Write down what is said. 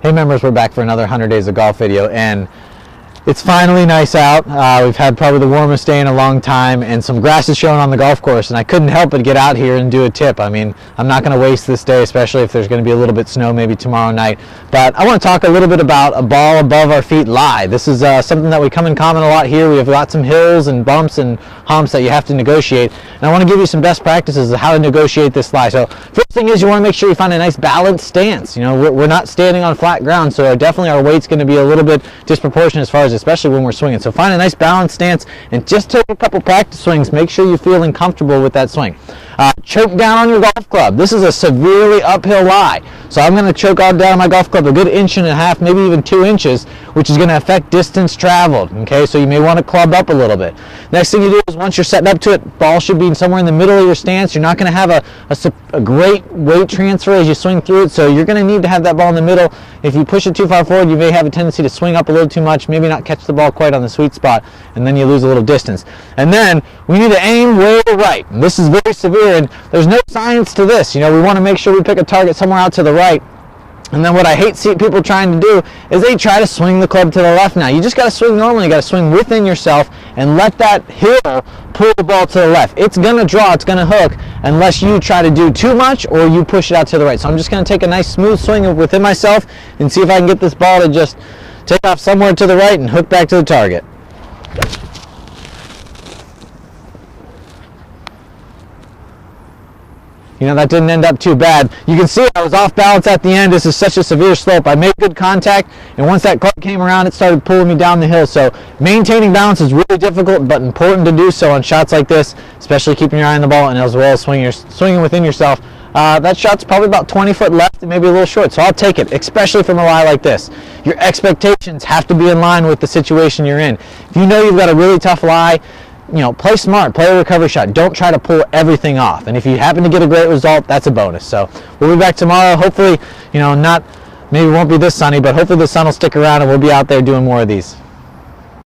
Hey members, we're back for another 100 Days of Golf video, and it's finally nice out. We've had probably the warmest day in a long time, and some grass is showing on the golf course, and I couldn't help but get out here and do a tip. I mean, I'm not going to waste this day, especially if there's going to be a little bit snow maybe tomorrow night. But I want to talk a little bit about a ball above our feet lie. This is something that we come in common a lot here. We have got some hills and bumps and humps that you have to negotiate, and I want to give you some best practices of how to negotiate this lie. So first thing is you want to make sure you find a nice balanced stance. You know, we're not standing on flat ground, so definitely our weight's going to be a little bit disproportionate as far as, especially when we're swinging. So find a nice balanced stance and just take a couple practice swings. Make sure you're feeling comfortable with that swing. Choke down on your golf club. This is a severely uphill lie. So I'm going to choke down on my golf club a good 1.5 inches, maybe even 2 inches, which is going to affect distance traveled. Okay, so you may want to club up a little bit. Next thing you do is once you're setting up to it, ball should be somewhere in the middle of your stance. You're not going to have a great weight transfer as you swing through it, so you're going to need to have that ball in the middle. If you push it too far forward, you may have a tendency to swing up a little too much, maybe not catch the ball quite on the sweet spot, and then you lose a little distance. And then we need to aim way right. And this is very severe, and there's no science to this. You know, we want to make sure we pick a target somewhere out to the right. And then what I hate see people trying to do is they try to swing the club to the left. Now you just got to swing normally. You got to swing within yourself and let that hill pull the ball to the left. It's going to draw, it's going to hook, unless you try to do too much or you push it out to the right. So I'm just going to take a nice smooth swing within myself and see if I can get this ball to just take off somewhere to the right and hook back to the target. You know, that didn't end up too bad. You can see I was off balance at the end. This is such a severe slope. I made good contact, and once that club came around, it started pulling me down the hill. So maintaining balance is really difficult, but important to do so on shots like this, especially keeping your eye on the ball and as well as swinging within yourself. That shot's probably about 20 foot left and maybe a little short, so I'll take it, especially from a lie like this. Your expectations have to be in line with the situation you're in. If you know you've got a really tough lie, you know, play smart, play a recovery shot. Don't try to pull everything off. And if you happen to get a great result, that's a bonus. So we'll be back tomorrow. Hopefully, you know, maybe it won't be this sunny, but hopefully the sun will stick around and we'll be out there doing more of these.